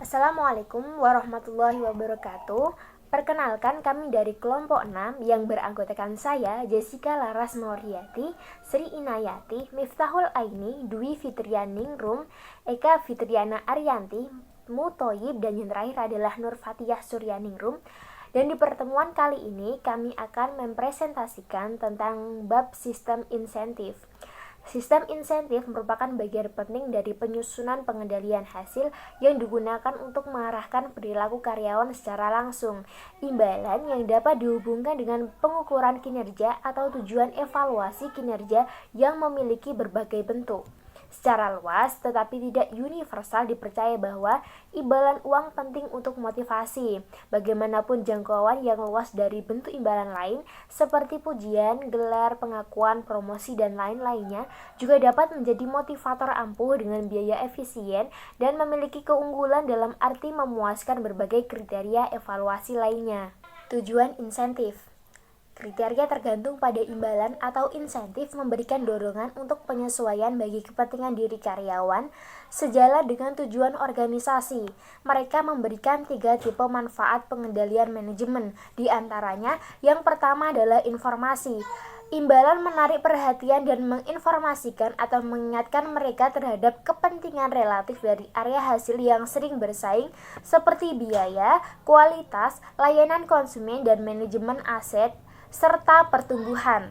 Assalamualaikum warahmatullahi wabarakatuh. Perkenalkan, kami dari kelompok 6 yang beranggotakan saya, Jessica Laras Mauriati, Sri Inayati, Miftahul Aini, Dwi Fitrianingrum, Eka Fitriana Arianti, Mutoyib, dan yang terakhir adalah Nur Fatiyah Suryaningrum. Dan di pertemuan kali ini kami akan mempresentasikan tentang bab sistem insentif. Sistem insentif merupakan bagian penting dari penyusunan pengendalian hasil yang digunakan untuk mengarahkan perilaku karyawan secara langsung. Imbalan yang dapat dihubungkan dengan pengukuran kinerja atau tujuan evaluasi kinerja yang memiliki berbagai bentuk. Secara luas tetapi tidak universal dipercaya bahwa imbalan uang penting untuk motivasi. Bagaimanapun jangkauan yang luas dari bentuk imbalan lain seperti pujian, gelar, pengakuan, promosi, dan lain-lainnya juga dapat menjadi motivator ampuh dengan biaya efisien dan memiliki keunggulan dalam arti memuaskan berbagai kriteria evaluasi lainnya. Tujuan insentif. Kriteria tergantung pada imbalan atau insentif memberikan dorongan untuk penyesuaian bagi kepentingan diri karyawan sejalan dengan tujuan organisasi. Mereka memberikan 3 tipe manfaat pengendalian manajemen. Di antaranya, yang pertama adalah informasi. Imbalan menarik perhatian dan menginformasikan atau mengingatkan mereka terhadap kepentingan relatif dari area hasil yang sering bersaing seperti biaya, kualitas, layanan konsumen, dan manajemen aset serta pertumbuhan.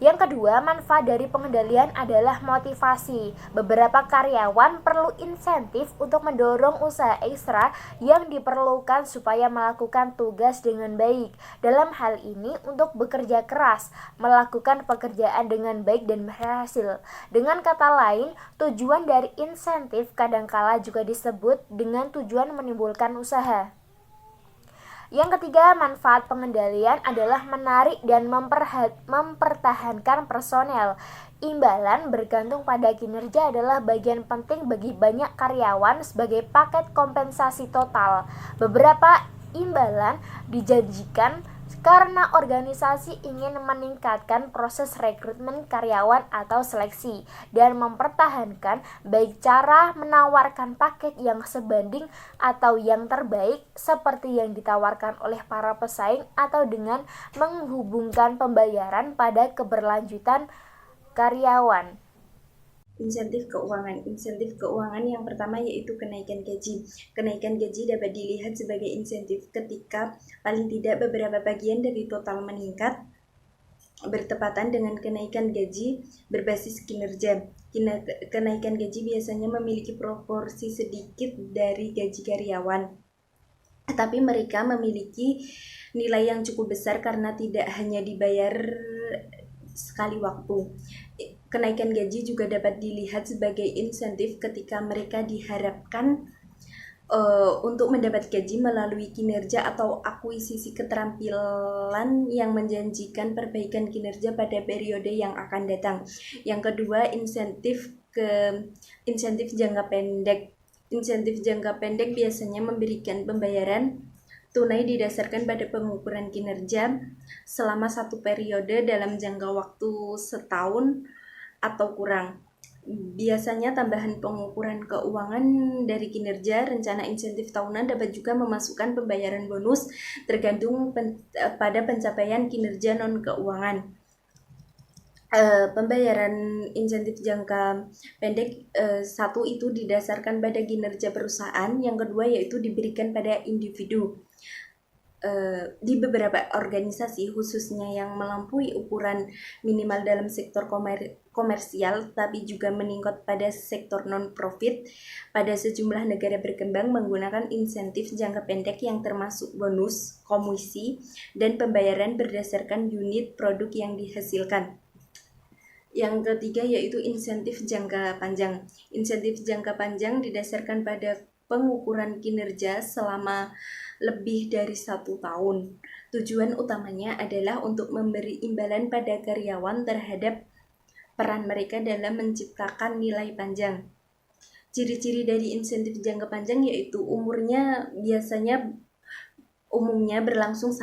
Yang kedua, manfaat dari pengendalian adalah motivasi. Beberapa karyawan perlu insentif untuk mendorong usaha ekstra yang diperlukan supaya melakukan tugas dengan baik. Dalam hal ini, untuk bekerja keras, melakukan pekerjaan dengan baik dan berhasil. Dengan kata lain, tujuan dari insentif kadangkala juga disebut dengan tujuan menimbulkan usaha. Yang ketiga, manfaat pengendalian adalah menarik dan mempertahankan personel. Imbalan bergantung pada kinerja adalah bagian penting bagi banyak karyawan sebagai paket kompensasi total. Beberapa imbalan dijanjikan karena organisasi ingin meningkatkan proses rekrutmen karyawan atau seleksi dan mempertahankan baik cara menawarkan paket yang sebanding atau yang terbaik seperti yang ditawarkan oleh para pesaing atau dengan menghubungkan pembayaran pada keberlanjutan karyawan. Insentif keuangan yang pertama yaitu kenaikan gaji. Kenaikan gaji dapat dilihat sebagai insentif ketika paling tidak beberapa bagian dari total meningkat bertepatan dengan kenaikan gaji berbasis kinerja. Kenaikan gaji biasanya memiliki proporsi sedikit dari gaji karyawan, tetapi mereka memiliki nilai yang cukup besar karena tidak hanya dibayar sekali waktu. Kenaikan gaji juga dapat dilihat sebagai insentif ketika mereka diharapkan untuk mendapat gaji melalui kinerja atau akuisisi keterampilan yang menjanjikan perbaikan kinerja pada periode yang akan datang. Yang kedua, insentif jangka pendek. Insentif jangka pendek biasanya memberikan pembayaran tunai didasarkan pada pengukuran kinerja selama satu periode dalam jangka waktu setahun atau kurang. Biasanya tambahan pengukuran keuangan dari kinerja. Rencana insentif tahunan dapat juga memasukkan pembayaran bonus tergantung pada pencapaian kinerja non-keuangan. Pembayaran insentif jangka pendek, satu itu didasarkan pada kinerja perusahaan, yang kedua yaitu diberikan pada individu. Di beberapa organisasi khususnya yang melampaui ukuran minimal dalam sektor komersial tapi juga meningkat pada sektor non-profit, pada sejumlah negara berkembang menggunakan insentif jangka pendek yang termasuk bonus, komisi, dan pembayaran berdasarkan unit produk yang dihasilkan. Yang ketiga yaitu insentif jangka panjang. Insentif jangka panjang didasarkan pada pengukuran kinerja selama lebih dari 1 tahun. Tujuan utamanya adalah untuk memberi imbalan pada karyawan terhadap peran mereka dalam menciptakan nilai panjang. Ciri-ciri dari insentif jangka panjang yaitu umumnya berlangsung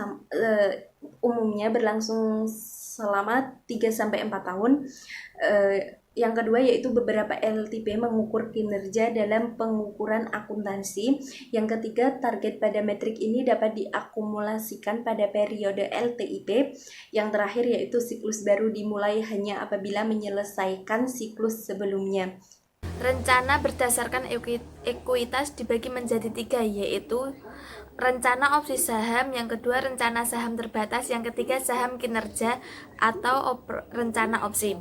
selama 3-4 tahun. Yang kedua yaitu beberapa LTP mengukur kinerja dalam pengukuran akuntansi. Yang ketiga, target pada metrik ini dapat diakumulasikan pada periode LTIP. Yang terakhir yaitu siklus baru dimulai hanya apabila menyelesaikan siklus sebelumnya. Rencana berdasarkan ekuitas dibagi menjadi 3, yaitu rencana opsi saham, yang kedua rencana saham terbatas, yang ketiga saham kinerja atau rencana opsi.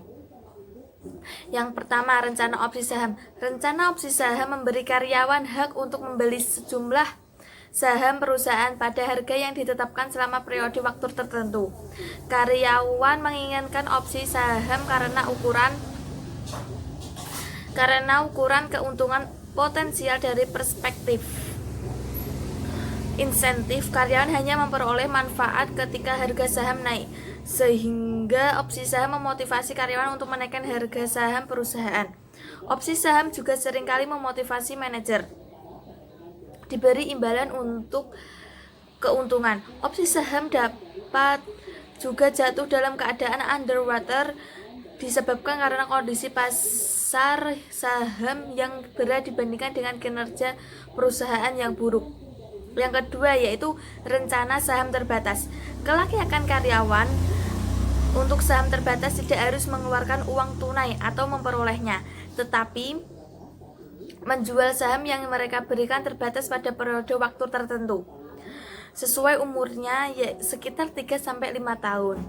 Yang pertama, rencana opsi saham. Rencana opsi saham memberi karyawan hak untuk membeli sejumlah saham perusahaan pada harga yang ditetapkan selama periode waktu tertentu. Karyawan menginginkan opsi saham karena ukuran keuntungan potensial dari perspektif insentif. Karyawan hanya memperoleh manfaat ketika harga saham naik, sehingga opsi saham memotivasi karyawan untuk menaikkan harga saham perusahaan. Opsi saham juga seringkali memotivasi manajer diberi imbalan untuk keuntungan. Opsi saham dapat juga jatuh dalam keadaan underwater disebabkan karena kondisi pasar saham yang berat dibandingkan dengan kinerja perusahaan yang buruk. Yang kedua yaitu rencana saham terbatas. Kelayakan karyawan untuk saham terbatas tidak harus mengeluarkan uang tunai atau memperolehnya, tetapi menjual saham yang mereka berikan terbatas pada periode waktu tertentu sesuai umurnya, sekitar 3-5 tahun.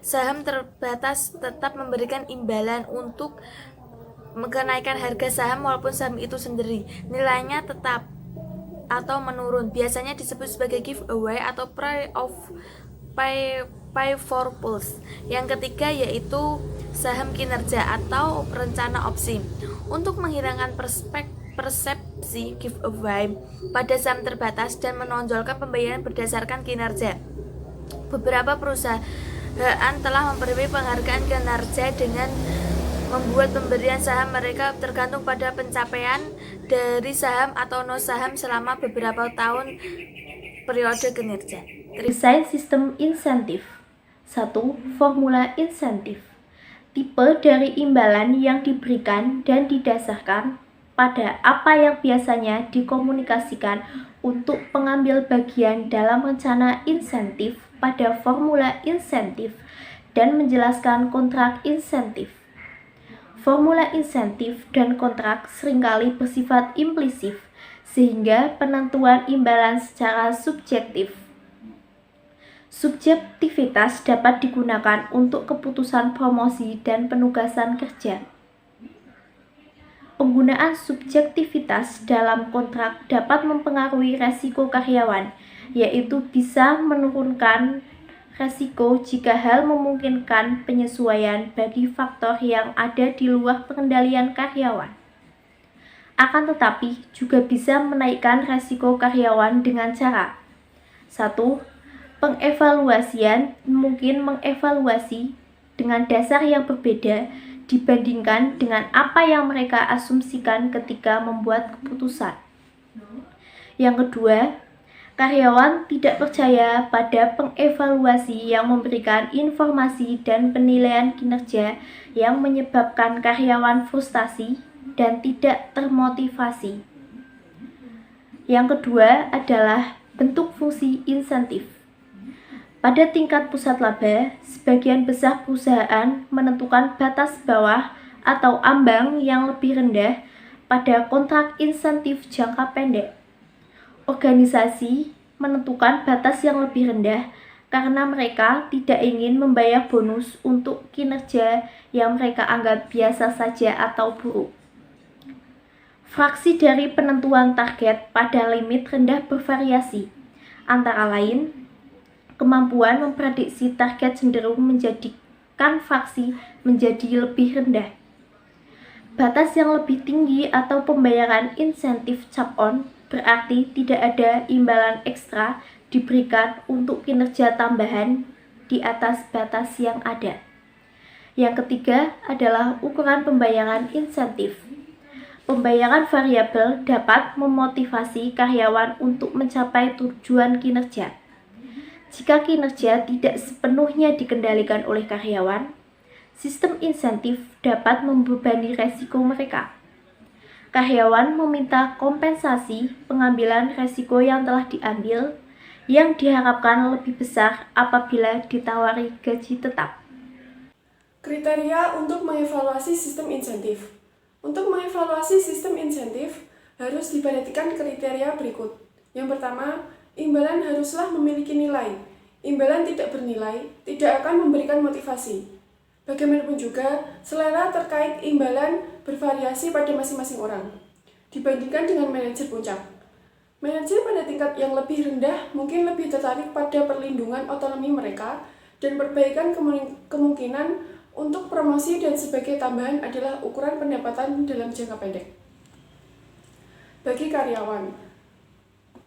Saham terbatas tetap memberikan imbalan untuk mengenaikan harga saham walaupun saham itu sendiri nilainya tetap atau menurun, biasanya disebut sebagai giveaway atau pay for pulse. Yang ketiga yaitu saham kinerja atau rencana opsi. Untuk menghilangkan persepsi giveaway pada saham terbatas dan menonjolkan pembayaran berdasarkan kinerja, beberapa perusahaan telah memberi penghargaan kinerja dengan membuat pemberian saham mereka tergantung pada pencapaian dari saham atau non saham selama beberapa tahun periode kinerja. Desain sistem insentif. 1. Formula insentif. Tipe dari imbalan yang diberikan dan didasarkan pada apa yang biasanya dikomunikasikan untuk pengambil bagian dalam rencana insentif pada formula insentif dan menjelaskan kontrak insentif. Formula insentif dan kontrak seringkali bersifat implisit, sehingga penentuan imbalan secara subjektif. Subjektivitas dapat digunakan untuk keputusan promosi dan penugasan kerja. Penggunaan subjektivitas dalam kontrak dapat mempengaruhi resiko karyawan, yaitu bisa menurunkan resiko jika hal memungkinkan penyesuaian bagi faktor yang ada di luar pengendalian karyawan. Akan tetapi, juga bisa menaikkan resiko karyawan dengan cara 1. Pengevaluasian mungkin mengevaluasi dengan dasar yang berbeda dibandingkan dengan apa yang mereka asumsikan ketika membuat keputusan. Yang kedua, karyawan tidak percaya pada pengevaluasi yang memberikan informasi dan penilaian kinerja yang menyebabkan karyawan frustasi dan tidak termotivasi. Yang kedua adalah bentuk fungsi insentif. Pada tingkat pusat laba, sebagian besar perusahaan menentukan batas bawah atau ambang yang lebih rendah pada kontrak insentif jangka pendek. Organisasi menentukan batas yang lebih rendah karena mereka tidak ingin membayar bonus untuk kinerja yang mereka anggap biasa saja atau buruk. Fraksi dari penentuan target pada limit rendah bervariasi, antara lain kemampuan memprediksi target cenderung menjadikan fraksi menjadi lebih rendah. Batas yang lebih tinggi atau pembayaran insentif cap-on berarti tidak ada imbalan ekstra diberikan untuk kinerja tambahan di atas batas yang ada. Yang ketiga adalah ukuran pembayaran insentif. Pembayaran variabel dapat memotivasi karyawan untuk mencapai tujuan kinerja. Jika kinerja tidak sepenuhnya dikendalikan oleh karyawan, sistem insentif dapat membebani resiko mereka. Karyawan meminta kompensasi pengambilan resiko yang telah diambil, yang diharapkan lebih besar apabila ditawari gaji tetap. Kriteria untuk mengevaluasi sistem insentif. Untuk mengevaluasi sistem insentif, harus diperhatikan kriteria berikut. Yang pertama, imbalan haruslah memiliki nilai. Imbalan tidak bernilai tidak akan memberikan motivasi. Bagaimanapun juga, selera terkait imbalan bervariasi pada masing-masing orang, dibandingkan dengan manajer puncak. Manajer pada tingkat yang lebih rendah mungkin lebih tertarik pada perlindungan otonomi mereka dan perbaikan kemungkinan untuk promosi dan sebagai tambahan adalah ukuran pendapatan dalam jangka pendek. Bagi karyawan,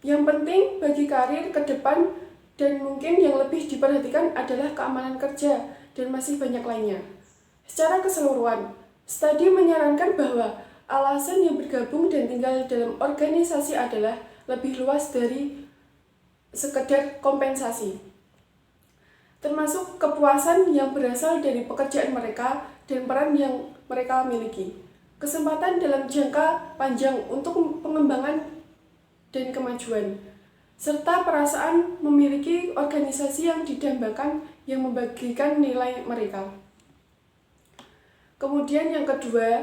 yang penting bagi karir ke depan dan mungkin yang lebih diperhatikan adalah keamanan kerja dan masih banyak lainnya. Secara keseluruhan, studi menyarankan bahwa alasan yang bergabung dan tinggal dalam organisasi adalah lebih luas dari sekedar kompensasi, termasuk kepuasan yang berasal dari pekerjaan mereka dan peran yang mereka miliki, kesempatan dalam jangka panjang untuk pengembangan dan kemajuan, serta perasaan memiliki organisasi yang didambakan yang membagikan nilai mereka. Kemudian yang kedua,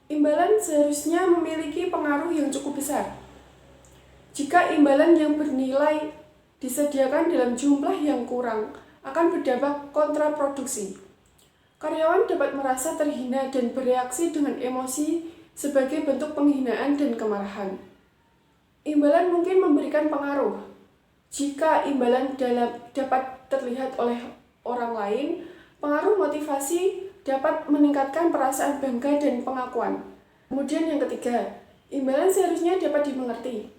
imbalan seharusnya memiliki pengaruh yang cukup besar. Jika imbalan yang bernilai disediakan dalam jumlah yang kurang, akan berdampak kontraproduksi. Karyawan dapat merasa terhina dan bereaksi dengan emosi sebagai bentuk penghinaan dan kemarahan. Imbalan mungkin memberikan pengaruh. Jika imbalan dapat terlihat oleh orang lain, pengaruh motivasi dapat meningkatkan perasaan bangga dan pengakuan. Kemudian yang ketiga, imbalan seharusnya dapat dimengerti.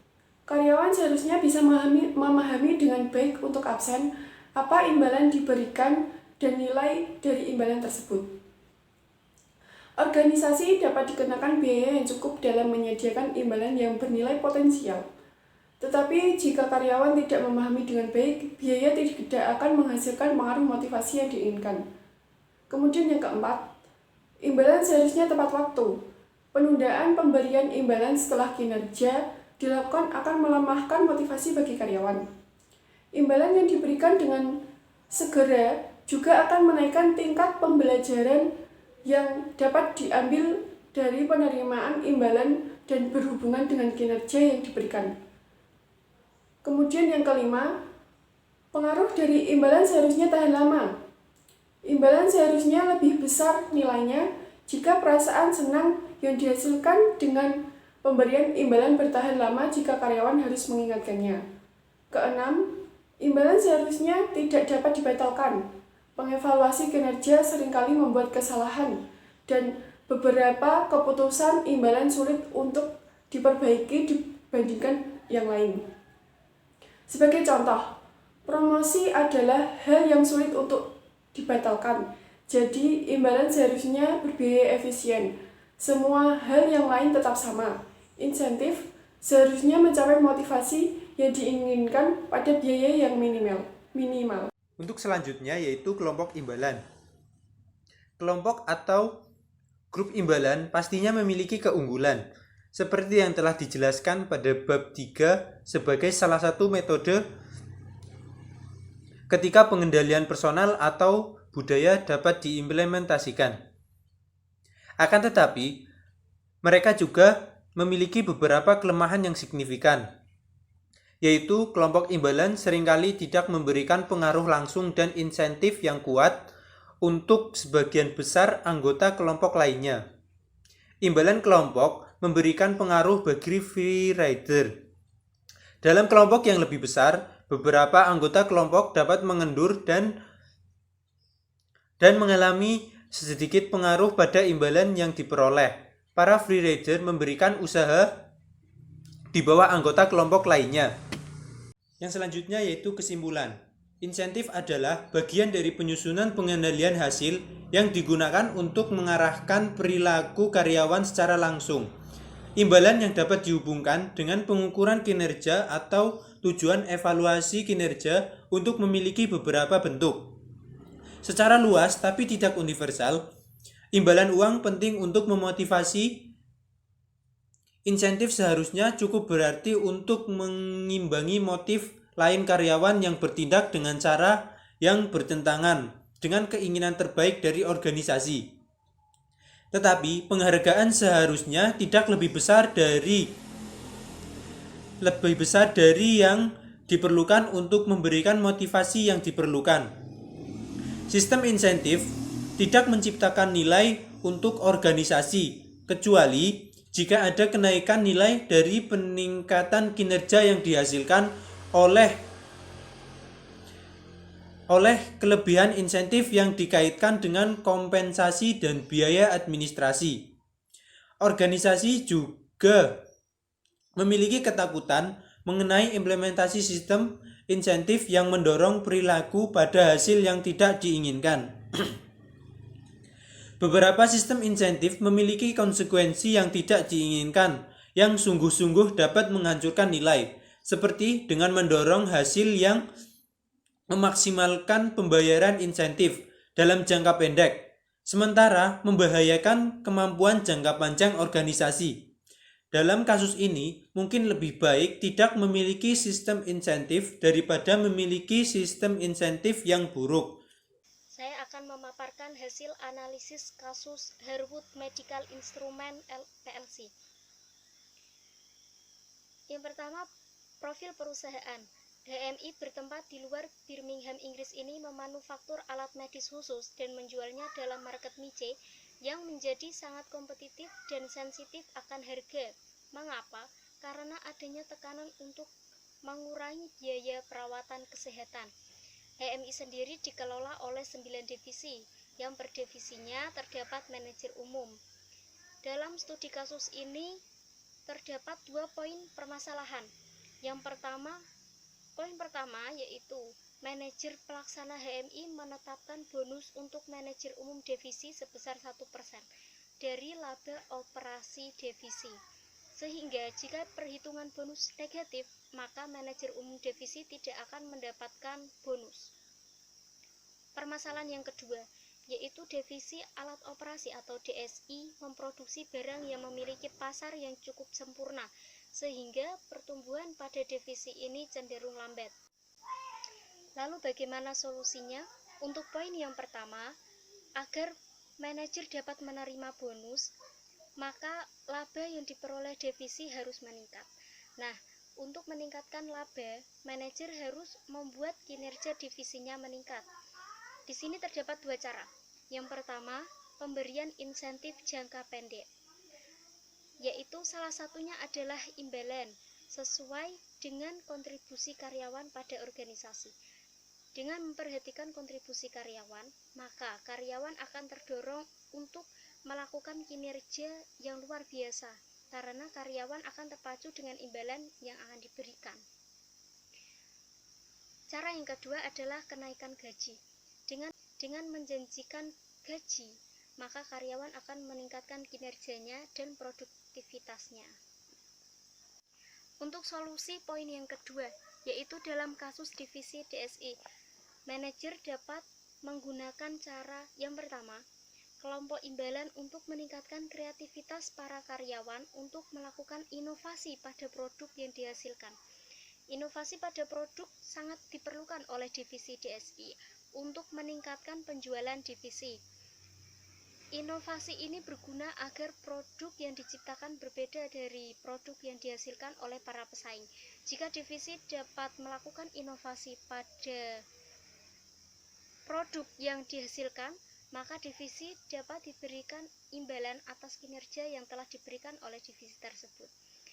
Karyawan seharusnya bisa memahami dengan baik untuk absen apa imbalan diberikan dan nilai dari imbalan tersebut. Organisasi dapat dikenakan biaya yang cukup dalam menyediakan imbalan yang bernilai potensial. Tetapi jika karyawan tidak memahami dengan baik, biaya tidak akan menghasilkan pengaruh motivasi yang diinginkan. Kemudian yang keempat, imbalan seharusnya tepat waktu. Penundaan pemberian imbalan setelah kinerja dilakukan akan melemahkan motivasi bagi karyawan. Imbalan yang diberikan dengan segera juga akan menaikkan tingkat pembelajaran yang dapat diambil dari penerimaan imbalan dan berhubungan dengan kinerja yang diberikan. Kemudian yang kelima, pengaruh dari imbalan seharusnya tahan lama. Imbalan seharusnya lebih besar nilainya jika perasaan senang yang dihasilkan dengan pemberian imbalan bertahan lama jika karyawan harus mengingatkannya. Keenam, imbalan seharusnya tidak dapat dibatalkan. Pengevaluasi kinerja seringkali membuat kesalahan dan beberapa keputusan imbalan sulit untuk diperbaiki dibandingkan yang lain. Sebagai contoh, promosi adalah hal yang sulit untuk dibatalkan. Jadi, imbalan seharusnya berbiaya efisien. Semua hal yang lain tetap sama. Insentif seharusnya mencapai motivasi yang diinginkan pada biaya yang minimal. Untuk selanjutnya yaitu kelompok imbalan. Kelompok atau grup imbalan pastinya memiliki keunggulan, seperti yang telah dijelaskan pada bab 3 sebagai salah satu metode ketika pengendalian personal atau budaya dapat diimplementasikan. Akan tetapi, mereka juga memiliki beberapa kelemahan yang signifikan, yaitu kelompok imbalan seringkali tidak memberikan pengaruh langsung dan insentif yang kuat untuk sebagian besar anggota kelompok lainnya. Imbalan kelompok memberikan pengaruh bagi free rider. Dalam kelompok yang lebih besar, beberapa anggota kelompok dapat mengendur dan mengalami sedikit pengaruh pada imbalan yang diperoleh. Para free rider memberikan usaha di bawah anggota kelompok lainnya. Yang selanjutnya yaitu kesimpulan. Insentif adalah bagian dari penyusunan pengendalian hasil yang digunakan untuk mengarahkan perilaku karyawan secara langsung. Imbalan yang dapat dihubungkan dengan pengukuran kinerja atau tujuan evaluasi kinerja untuk memiliki beberapa bentuk. Secara luas tapi tidak universal, Imbalan uang penting untuk memotivasi. Insentif seharusnya cukup berarti untuk mengimbangi motif lain karyawan yang bertindak dengan cara yang bertentangan dengan keinginan terbaik dari organisasi. Tetapi penghargaan seharusnya tidak lebih besar dari yang diperlukan untuk memberikan motivasi yang diperlukan. Sistem insentif tidak menciptakan nilai untuk organisasi, kecuali jika ada kenaikan nilai dari peningkatan kinerja yang dihasilkan oleh kelebihan insentif yang dikaitkan dengan kompensasi dan biaya administrasi. Organisasi juga memiliki ketakutan mengenai implementasi sistem insentif yang mendorong perilaku pada hasil yang tidak diinginkan. Beberapa sistem insentif memiliki konsekuensi yang tidak diinginkan, yang sungguh-sungguh dapat menghancurkan nilai, seperti dengan mendorong hasil yang memaksimalkan pembayaran insentif dalam jangka pendek, sementara membahayakan kemampuan jangka panjang organisasi. Dalam kasus ini, mungkin lebih baik tidak memiliki sistem insentif daripada memiliki sistem insentif yang buruk. Saya akan memaparkan hasil analisis kasus Harwood Medical Instrument PLC. Yang pertama, profil perusahaan. HMI bertempat di luar Birmingham, Inggris ini memanufaktur alat medis khusus dan menjualnya dalam market niche yang menjadi sangat kompetitif dan sensitif akan harga. Mengapa? Karena adanya tekanan untuk mengurangi biaya perawatan kesehatan. HMI sendiri dikelola oleh 9 divisi, yang per divisinya terdapat manajer umum. Dalam studi kasus ini terdapat 2 poin permasalahan. Poin pertama yaitu manajer pelaksana HMI menetapkan bonus untuk manajer umum divisi sebesar 1% dari laba operasi divisi. Sehingga jika perhitungan bonus negatif, maka manajer umum divisi tidak akan mendapatkan bonus. Permasalahan yang kedua, yaitu divisi alat operasi atau DSI memproduksi barang yang memiliki pasar yang cukup sempurna, sehingga pertumbuhan pada divisi ini cenderung lambat. Lalu bagaimana solusinya? Untuk poin yang pertama, agar manajer dapat menerima bonus, maka laba yang diperoleh divisi harus meningkat. Nah, untuk meningkatkan laba, manajer harus membuat kinerja divisinya meningkat. Di sini terdapat 2 cara. Yang pertama, pemberian insentif jangka pendek, yaitu salah satunya adalah imbalan sesuai dengan kontribusi karyawan pada organisasi. Dengan memperhatikan kontribusi karyawan, maka karyawan akan terdorong untuk melakukan kinerja yang luar biasa, karena karyawan akan terpacu dengan imbalan yang akan diberikan. Cara yang kedua adalah kenaikan gaji. Dengan menjanjikan gaji, maka karyawan akan meningkatkan kinerjanya dan produktivitasnya. Untuk solusi poin yang kedua, yaitu dalam kasus divisi DSI, manajer dapat menggunakan cara yang pertama, kelompok imbalan untuk meningkatkan kreativitas para karyawan untuk melakukan inovasi pada produk yang dihasilkan. Inovasi pada produk sangat diperlukan oleh divisi DSI untuk meningkatkan penjualan divisi. Inovasi ini berguna agar produk yang diciptakan berbeda dari produk yang dihasilkan oleh para pesaing. Jika divisi dapat melakukan inovasi pada produk yang dihasilkan, maka divisi dapat diberikan imbalan atas kinerja yang telah diberikan oleh divisi tersebut.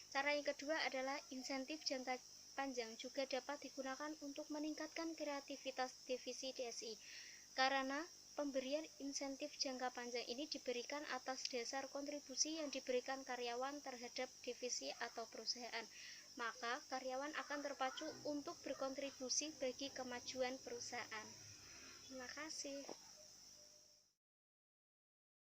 Cara yang kedua adalah insentif jangka panjang juga dapat digunakan untuk meningkatkan kreativitas divisi DSI, karena pemberian insentif jangka panjang ini diberikan atas dasar kontribusi yang diberikan karyawan terhadap divisi atau perusahaan. Maka karyawan akan terpacu untuk berkontribusi bagi kemajuan perusahaan. Terima kasih.